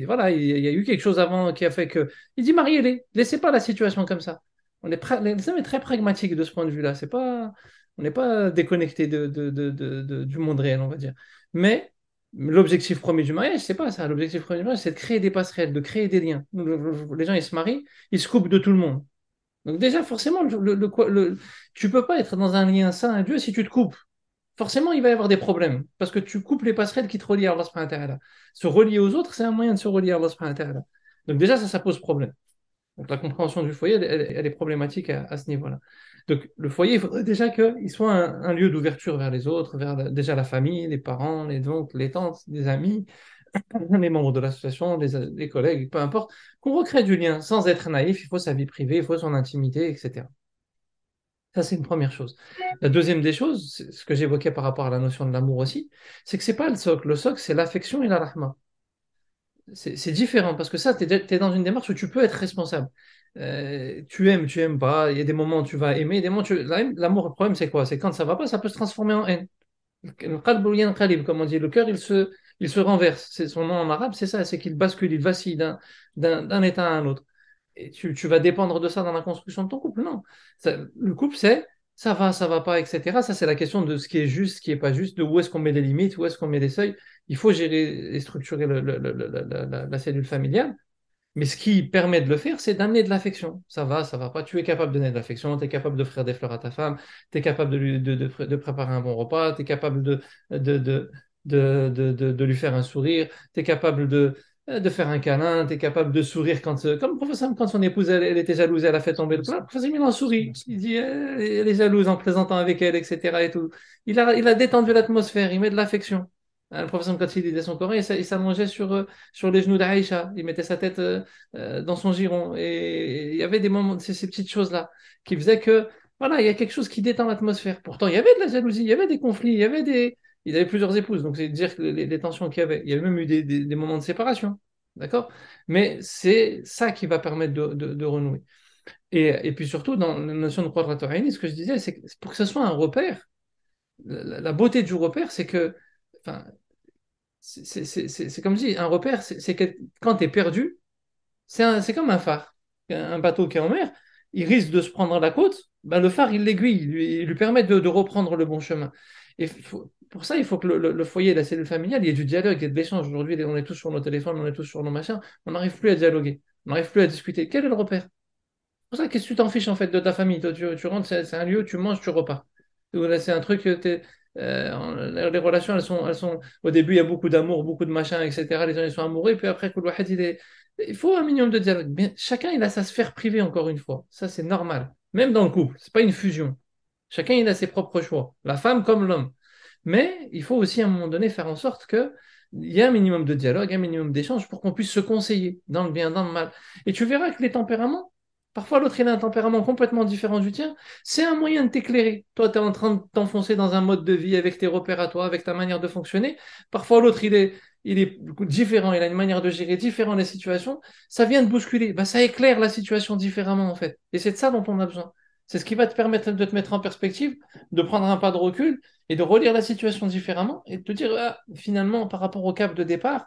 voilà, il y a eu quelque chose avant qui a fait que. Il dit mariez-les, laissez pas la situation comme ça. L'islam est très pragmatique de ce point de vue-là. C'est pas, on n'est pas déconnecté du monde réel, on va dire. Mais l'objectif premier du mariage, c'est pas ça. L'objectif premier du mariage, c'est de créer des passerelles, de créer des liens. Les gens, ils se marient, ils se coupent de tout le monde. Donc déjà, forcément, tu peux pas être dans un lien sain à Dieu si tu te coupes. Forcément, il va y avoir des problèmes, parce que tu coupes les passerelles qui te relient à Allah subhanahu wa ta'ala. Se relier aux autres, c'est un moyen de se relier à Allah subhanahu wa ta'ala. Donc déjà, ça pose problème. Donc la compréhension du foyer, elle est problématique à ce niveau-là. Donc le foyer, il faudrait déjà qu'il soit un lieu d'ouverture vers les autres, vers déjà la famille, les parents, les oncles, les tantes, les amis, les membres de l'association, les collègues, peu importe, qu'on recrée du lien sans être naïf, il faut sa vie privée, il faut son intimité, etc. Ça, c'est une première chose. La deuxième des choses, c'est ce que j'évoquais par rapport à la notion de l'amour aussi, c'est que c'est pas le socle. Le socle, c'est l'affection et la rahma. C'est différent parce que ça, tu es dans une démarche où tu peux être responsable. Tu aimes pas. Il y a des moments où tu vas aimer, des moments où l'amour, le problème, c'est quoi? C'est quand ça va pas, ça peut se transformer en haine. Le qalb yanqalib, comme on dit, le cœur, il se renverse. C'est son nom en arabe, c'est ça, c'est qu'il bascule, il vacille d'un état à un autre. Et tu vas dépendre de ça dans la construction de ton couple. Non. Le couple, c'est ça va pas, etc. Ça, c'est la question de ce qui est juste, ce qui est pas juste, de où est-ce qu'on met les limites, où est-ce qu'on met les seuils. Il faut gérer et structurer la cellule familiale. Mais ce qui permet de le faire, c'est d'amener de l'affection. Ça va pas. Tu es capable de donner de l'affection, tu es capable d'offrir des fleurs à ta femme, tu es capable de préparer un bon repas, tu es capable de, de, de lui faire un sourire, tu es capable de faire un câlin, tu es capable de sourire comme le professeur, quand son épouse elle était jalouse, elle a fait tomber le plat, le professeur Milan sourit. Il dit elle est jalouse en plaisantant avec elle, etc. Et tout. Il a détendu l'atmosphère, il met de l'affection. Le professeur, quand il lisait son Coran, il s'allongeait sur les genoux d'Aïcha. Il mettait sa tête dans son giron. Et il y avait des moments, ces petites choses-là, qui faisaient que, voilà, il y a quelque chose qui détend l'atmosphère. Pourtant, il y avait de la jalousie, il y avait des conflits, il avait plusieurs épouses. Donc, c'est dire que les tensions qu'il y avait. Il y avait même eu des moments de séparation. D'accord? Mais c'est ça qui va permettre de renouer. Et puis surtout, dans la notion de Qurratu Aini, ce que je disais, c'est que pour que ce soit un repère, la beauté du repère, c'est que, enfin, c'est comme si un repère, c'est que quand tu es perdu, c'est comme un phare. Un bateau qui est en mer, il risque de se prendre à la côte, ben le phare, il l'aiguille, il lui permet de reprendre le bon chemin. Et pour ça, il faut que le foyer, la cellule familiale, il y ait du dialogue, il y ait de l'échange. Aujourd'hui, on est tous sur nos téléphones, on est tous sur nos machins, on n'arrive plus à dialoguer, on n'arrive plus à discuter. Quel est le repère? Pour ça, qu'est-ce que tu t'en fiches en fait de ta famille? Toi, tu rentres, c'est un lieu, tu manges, tu repars. Ou là, c'est un truc, les relations, au début, il y a beaucoup d'amour, beaucoup de machin, etc. Les gens, ils sont amoureux, et puis après, il faut un minimum de dialogue. Mais chacun, il a sa sphère privée, encore une fois. Ça, c'est normal. Même dans le couple, c'est pas une fusion. Chacun, il a ses propres choix. La femme comme l'homme. Mais il faut aussi, à un moment donné, faire en sorte que il y ait un minimum de dialogue, un minimum d'échange pour qu'on puisse se conseiller dans le bien, dans le mal. Et tu verras que les tempéraments, parfois, l'autre, il a un tempérament complètement différent du tien. C'est un moyen de t'éclairer. Toi, tu es en train de t'enfoncer dans un mode de vie avec tes repères à toi, avec ta manière de fonctionner. Parfois, l'autre, il est différent. Il a une manière de gérer différente les situations. Ça vient de bousculer. Bah, ça éclaire la situation différemment, en fait. Et c'est de ça dont on a besoin. C'est ce qui va te permettre de te mettre en perspective, de prendre un pas de recul et de relire la situation différemment et de te dire, ah, finalement, par rapport au cap de départ,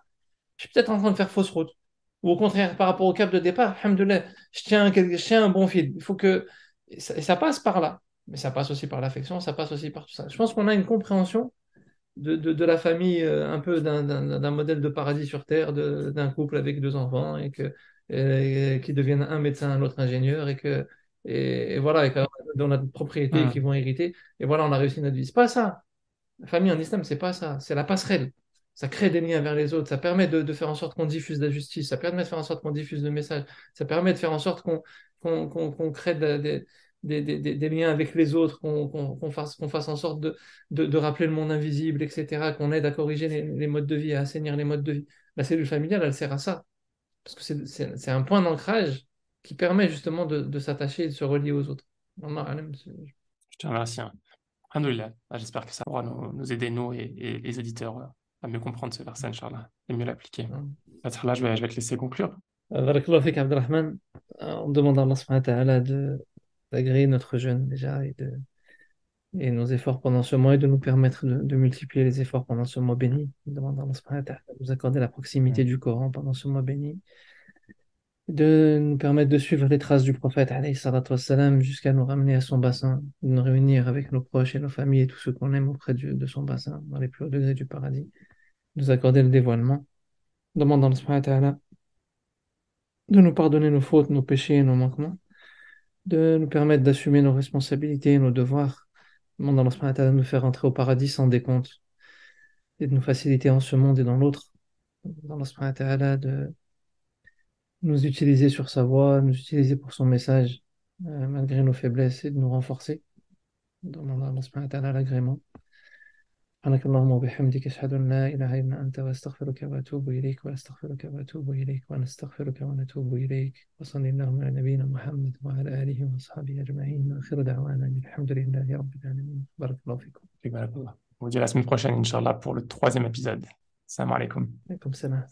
je suis peut-être en train de faire fausse route. Ou au contraire, par rapport au cap de départ, alhamdoulilah, je tiens un bon fil. Il faut que. Et ça passe par là. Mais ça passe aussi par l'affection, ça passe aussi par tout ça. Je pense qu'on a une compréhension de la famille, un peu d'un modèle de paradis sur Terre, d'un couple avec deux enfants, qui deviennent un médecin, un autre ingénieur, et voilà, et qu'on a des propriétés qui Hmm. vont hériter. Et voilà, on a réussi notre vie. C'est pas ça. La famille en islam, c'est pas ça. C'est la passerelle. Ça crée des liens vers les autres. Ça permet de faire en sorte qu'on diffuse la justice. Ça permet de faire en sorte qu'on diffuse le message. Ça permet de faire en sorte qu'on crée des liens avec les autres, qu'on fasse en sorte de rappeler le monde invisible, etc. Qu'on aide à corriger les modes de vie, à assainir les modes de vie. La cellule familiale, elle sert à ça. Parce que c'est un point d'ancrage qui permet justement de s'attacher et de se relier aux autres. Wallah alam, Je te remercie, hein. Alhamdoulilah. Ah, j'espère que ça pourra nous aider, nous et les éditeurs, à mieux comprendre ce verset, Inch'Allah, et mieux l'appliquer. Là, je vais te laisser conclure. Barakallahu fik, Abdelrahman. On demande à Allah subhanahu wa ta'ala d'agréer notre jeûne déjà et nos efforts pendant ce mois et de nous permettre de multiplier les efforts pendant ce mois béni. On demande à Allah subhanahu wa ta'ala de nous accorder la proximité Hmm. du Coran pendant ce mois béni, de nous permettre de suivre les traces du prophète alayhi salatu wassalam, jusqu'à nous ramener à son bassin, de nous réunir avec nos proches et nos familles et tous ceux qu'on aime auprès de son bassin, dans les plus hauts degrés du paradis, de nous accorder le dévoilement. On demande à Allah subhanahu wa ta'ala de nous pardonner nos fautes, nos péchés et nos manquements, de nous permettre d'assumer nos responsabilités et nos devoirs. Demande à Allah subhanahu wa ta'ala de nous faire entrer au paradis sans décompte et de nous faciliter en ce monde et dans l'autre. Demande à Allah subhanahu wa ta'ala de nous utiliser sur sa voie, nous utiliser pour son message, malgré nos faiblesses, et de nous renforcer. Demande à Allah subhanahu wa ta'ala l'agrément. سبحانك اللهم وبحمدك أشهد أن لا إله إلا أنت وأستغفرك وأتوب إليك وأستغفرك وأتوب إليك ونستغفرك ونتوب إليك وصلى اللهم على نبينا محمد وعلى آله وأصحابه أجمعين وآخر دعوانا أن الحمد لله رب العالمين بارك الله فيكم. On vous dit à la semaine prochaine, Inch'Allah, pour le troisième épisode. Salam alaikum. عليكم السلام.